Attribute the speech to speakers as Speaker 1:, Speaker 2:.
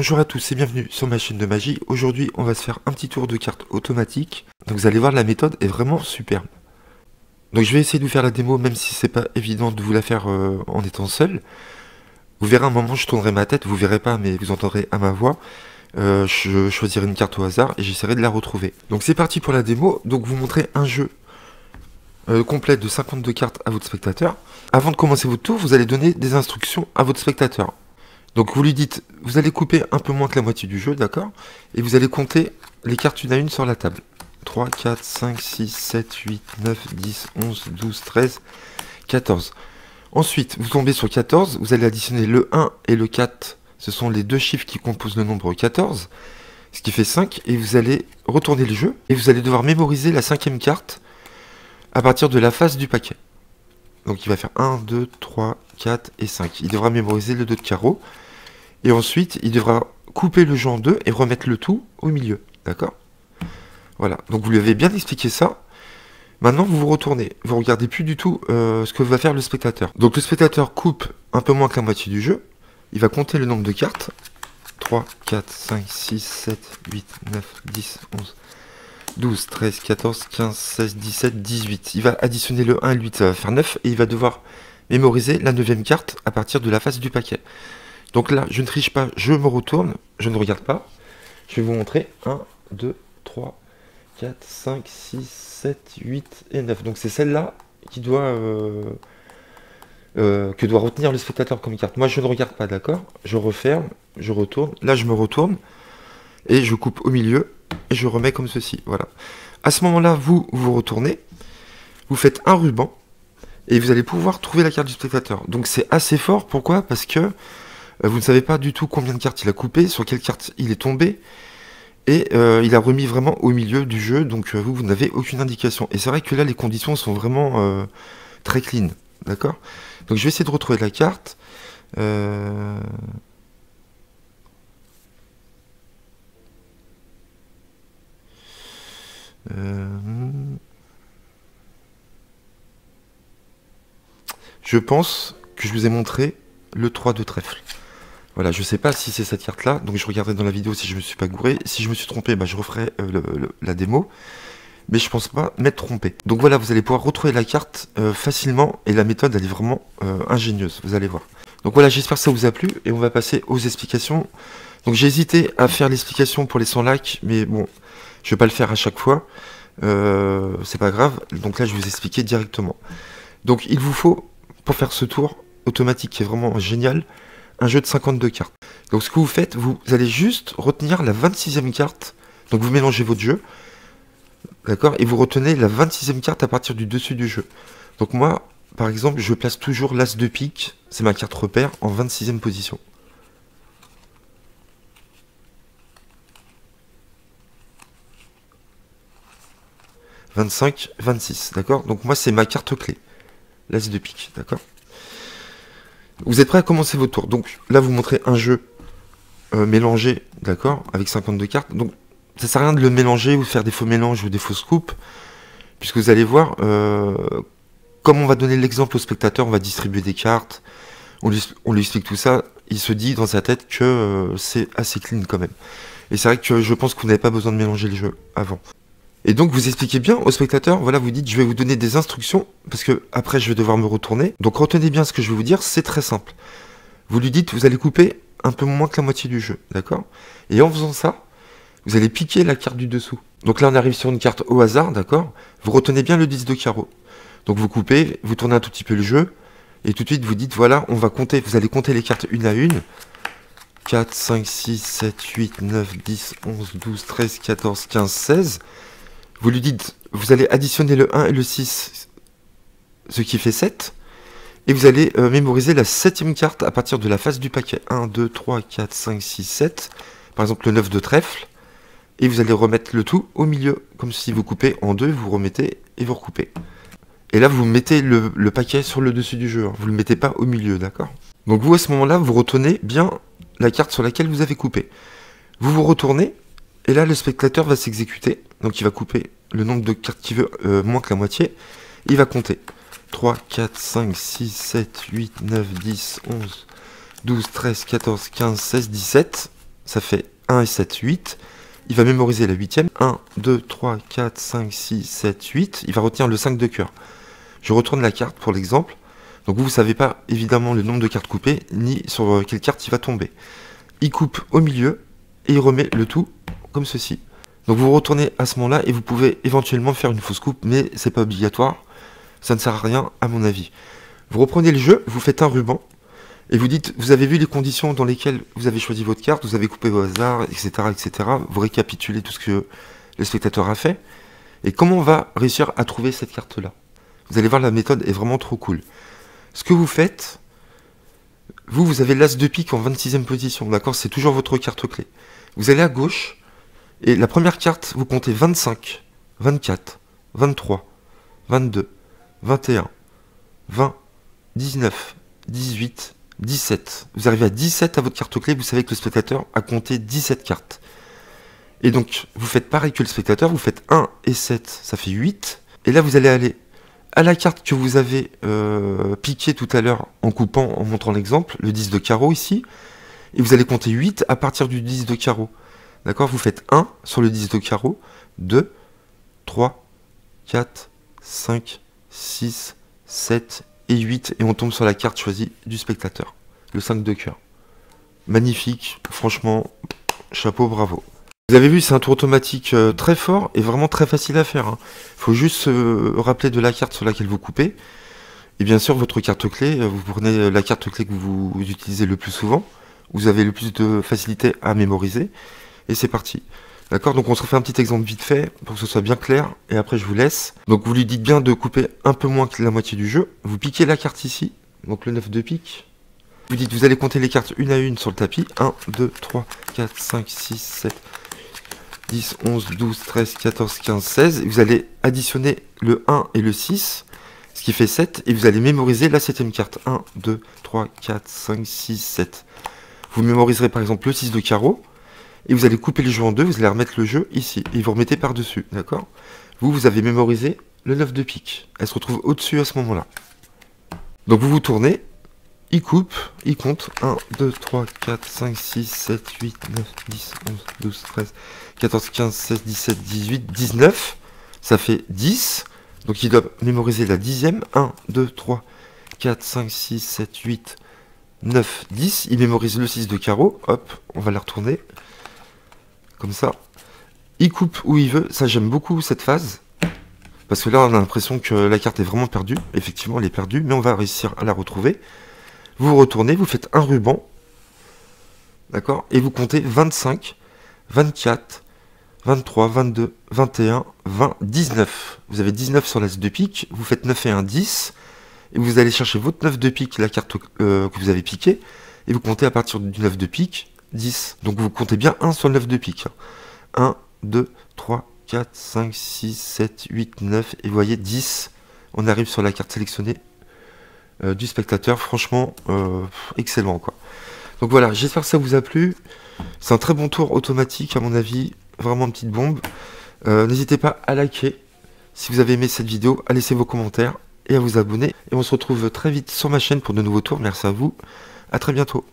Speaker 1: Bonjour à tous et bienvenue sur ma chaîne de magie. Aujourd'hui on va se faire un petit tour de cartes automatique. Donc vous allez voir, la méthode est vraiment superbe. Donc je vais essayer de vous faire la démo même si c'est pas évident de vous la faire en étant seul. Vous verrez un moment, je tournerai ma tête, vous verrez pas mais vous entendrez à ma voix. Je choisirai une carte au hasard et j'essaierai de la retrouver. Donc c'est parti pour la démo. Donc vous montrez un jeu complet de 52 cartes à votre spectateur. Avant de commencer votre tour, vous allez donner des instructions à votre spectateur. Donc vous lui dites, vous allez couper un peu moins que la moitié du jeu, d'accord? Et vous allez compter les cartes une à une sur la table. 3, 4, 5, 6, 7, 8, 9, 10, 11, 12, 13, 14. Ensuite, vous tombez sur 14, vous allez additionner le 1 et le 4. Ce sont les deux chiffres qui composent le nombre 14, ce qui fait 5. Et vous allez retourner le jeu et vous allez devoir mémoriser la cinquième carte à partir de la face du paquet. Donc il va faire 1, 2, 3, 4 et 5. Il devra mémoriser le 2 de carreau. Et ensuite, il devra couper le jeu en deux et remettre le tout au milieu. D'accord? Voilà. Donc vous lui avez bien expliqué ça. Maintenant, vous vous retournez. Vous regardez plus du tout ce que va faire le spectateur. Donc le spectateur coupe un peu moins que la moitié du jeu. Il va compter le nombre de cartes. 3, 4, 5, 6, 7, 8, 9, 10, 11, 12, 13, 14, 15, 16, 17, 18. Il va additionner le 1 et le 8, ça va faire 9. Et il va devoir mémoriser la 9e carte à partir de la face du paquet. Donc là, je ne triche pas, je me retourne, je ne regarde pas. Je vais vous montrer 1, 2, 3, 4, 5, 6, 7, 8 et 9. Donc c'est celle-là qui doit que doit retenir le spectateur comme carte. Moi, je ne regarde pas, d'accord? Je referme, je retourne. Là, je me retourne et je coupe au milieu et je remets comme ceci. Voilà. À ce moment-là, vous vous retournez, vous faites un ruban et vous allez pouvoir trouver la carte du spectateur. Donc c'est assez fort. Pourquoi? Parce que vous ne savez pas du tout combien de cartes il a coupé, sur quelle carte il est tombé, et il a remis vraiment au milieu du jeu, donc vous n'avez aucune indication. Et c'est vrai que là, les conditions sont vraiment très clean, d'accord? Donc je vais essayer de retrouver la carte. Je pense que je vous ai montré le 3 de trèfle. Voilà, je sais pas si c'est cette carte-là, donc je regarderai dans la vidéo si je me suis pas gouré. Si je me suis trompé, bah, je referai la démo. Mais je pense pas m'être trompé. Donc voilà, vous allez pouvoir retrouver la carte facilement, et la méthode, elle est vraiment ingénieuse, vous allez voir. Donc voilà, j'espère que ça vous a plu, et on va passer aux explications. Donc j'ai hésité à faire l'explication pour les 100 likes, mais bon, je vais pas le faire à chaque fois. C'est pas grave, donc là je vais vous expliquer directement. Donc il vous faut, pour faire ce tour automatique qui est vraiment génial, un jeu de 52 cartes. Donc ce que vous faites, vous allez juste retenir la 26e carte. Donc vous mélangez votre jeu, d'accord, et vous retenez la 26e carte à partir du dessus du jeu. Donc moi, par exemple, je place toujours l'as de pique, c'est ma carte repère, en 26e position. « 25, 26, d'accord? Donc moi, c'est ma carte clé, l'as de pique, d'accord? Vous êtes prêts à commencer votre tour. Donc là, vous montrez un jeu mélangé, d'accord, avec 52 cartes. Donc ça sert à rien de le mélanger ou de faire des faux mélanges ou des fausses coupes, puisque vous allez voir, comme on va donner l'exemple au spectateur, on va distribuer des cartes, on lui explique tout ça, il se dit dans sa tête que c'est assez clean quand même. Et c'est vrai que je pense que vous n'avez pas besoin de mélanger le jeu avant. Et donc vous expliquez bien au spectateur, voilà, vous dites je vais vous donner des instructions, parce que après je vais devoir me retourner. Donc retenez bien ce que je vais vous dire, c'est très simple. Vous lui dites, vous allez couper un peu moins que la moitié du jeu, d'accord? Et en faisant ça, vous allez piquer la carte du dessous. Donc là on arrive sur une carte au hasard, d'accord? Vous retenez bien le 10 de carreau. Donc vous coupez, vous tournez un tout petit peu le jeu, et tout de suite vous dites, voilà, on va compter, vous allez compter les cartes une à une. 4, 5, 6, 7, 8, 9, 10, 11, 12, 13, 14, 15, 16... Vous lui dites, vous allez additionner le 1 et le 6, ce qui fait 7. Et vous allez mémoriser la 7e carte à partir de la face du paquet. 1, 2, 3, 4, 5, 6, 7. Par exemple, le 9 de trèfle. Et vous allez remettre le tout au milieu. Comme si vous coupez en deux, vous remettez et vous recoupez. Et là, vous mettez le paquet sur le dessus du jeu. Hein. Vous ne le mettez pas au milieu, d'accord? Donc vous, à ce moment-là, vous retenez bien la carte sur laquelle vous avez coupé. Vous vous retournez. Et là, le spectateur va s'exécuter. Donc il va couper le nombre de cartes qu'il veut, moins que la moitié. Il va compter 3, 4, 5, 6, 7, 8, 9, 10, 11, 12, 13, 14, 15, 16, 17. ça fait 1 et 7, 8. Il va mémoriser la huitième. 1, 2, 3, 4, 5, 6, 7, 8. Il va retenir le 5 de cœur. Je retourne la carte pour l'exemple. Donc vous ne savez pas évidemment le nombre de cartes coupées, ni sur quelle carte il va tomber. Il coupe au milieu et il remet le tout comme ceci. Donc vous retournez à ce moment-là et vous pouvez éventuellement faire une fausse coupe, mais c'est pas obligatoire. Ça ne sert à rien à mon avis. Vous reprenez le jeu, vous faites un ruban et vous dites, vous avez vu les conditions dans lesquelles vous avez choisi votre carte, vous avez coupé au hasard, etc., etc. Vous récapitulez tout ce que le spectateur a fait. Et comment on va réussir à trouver cette carte-là? Vous allez voir, la méthode est vraiment trop cool. Ce que vous faites, vous avez l'as de pique en 26e position, d'accord? C'est toujours votre carte clé. Vous allez à gauche, et la première carte, vous comptez 25, 24, 23, 22, 21, 20, 19, 18, 17. Vous arrivez à 17 à votre carte clé, vous savez que le spectateur a compté 17 cartes. Et donc, vous faites pareil que le spectateur, vous faites 1 et 7, ça fait 8. Et là, vous allez aller à la carte que vous avez piquée tout à l'heure en coupant, en montrant l'exemple, le 10 de carreau ici. Et vous allez compter 8 à partir du 10 de carreau. D'accord? Vous faites 1 sur le 10 de carreau, 2, 3, 4, 5, 6, 7 et 8. Et on tombe sur la carte choisie du spectateur, le 5 de cœur. Magnifique, franchement, chapeau, bravo. Vous avez vu, c'est un tour automatique très fort et vraiment très facile à faire. Il faut juste se rappeler de la carte sur laquelle vous coupez. Et bien sûr, votre carte clé, vous prenez la carte clé que vous utilisez le plus souvent. Vous avez le plus de facilité à mémoriser. Et c'est parti. D'accord? Donc on se refait un petit exemple vite fait pour que ce soit bien clair. Et après, je vous laisse. Donc vous lui dites bien de couper un peu moins que la moitié du jeu. Vous piquez la carte ici. Donc le 9 de pique. Vous dites, vous allez compter les cartes une à une sur le tapis. 1, 2, 3, 4, 5, 6, 7... 10, 11, 12, 13, 14, 15, 16. Et vous allez additionner le 1 et le 6, ce qui fait 7. Et vous allez mémoriser la 7ème carte. 1, 2, 3, 4, 5, 6, 7. Vous mémoriserez par exemple le 6 de carreau. Et vous allez couper le jeu en deux. Vous allez remettre le jeu ici. Et vous remettez par-dessus. D'accord? Vous avez mémorisé le 9 de pique. Elle se retrouve au-dessus à ce moment-là. Donc vous vous tournez. Il coupe, il compte 1, 2, 3, 4, 5, 6, 7, 8, 9, 10, 11, 12, 13, 14, 15, 16, 17, 18, 19. Ça fait 10. Donc il doit mémoriser la 10e. 1, 2, 3, 4, 5, 6, 7, 8, 9, 10. Il mémorise le 6 de carreau. Hop, on va la retourner. Comme ça. Il coupe où il veut. Ça, j'aime beaucoup cette phase. Parce que là, on a l'impression que la carte est vraiment perdue. Effectivement, elle est perdue. Mais on va réussir à la retrouver. Vous retournez, vous faites un ruban, d'accord? Et vous comptez 25, 24, 23, 22, 21, 20, 19. Vous avez 19 sur l'as de pique, vous faites 9 et 1, 10. Et vous allez chercher votre 9 de pique, la carte que vous avez piquée, et vous comptez à partir du 9 de pique, 10. Donc vous comptez bien 1 sur le 9 de pique. 1, 2, 3, 4, 5, 6, 7, 8, 9, et vous voyez 10. On arrive sur la carte sélectionnée du spectateur, franchement excellent quoi. Donc voilà, j'espère que ça vous a plu. C'est un très bon tour automatique à mon avis, vraiment une petite bombe. N'hésitez pas à liker si vous avez aimé cette vidéo, à laisser vos commentaires et à vous abonner. Et on se retrouve très vite sur ma chaîne pour de nouveaux tours. Merci à vous, à très bientôt.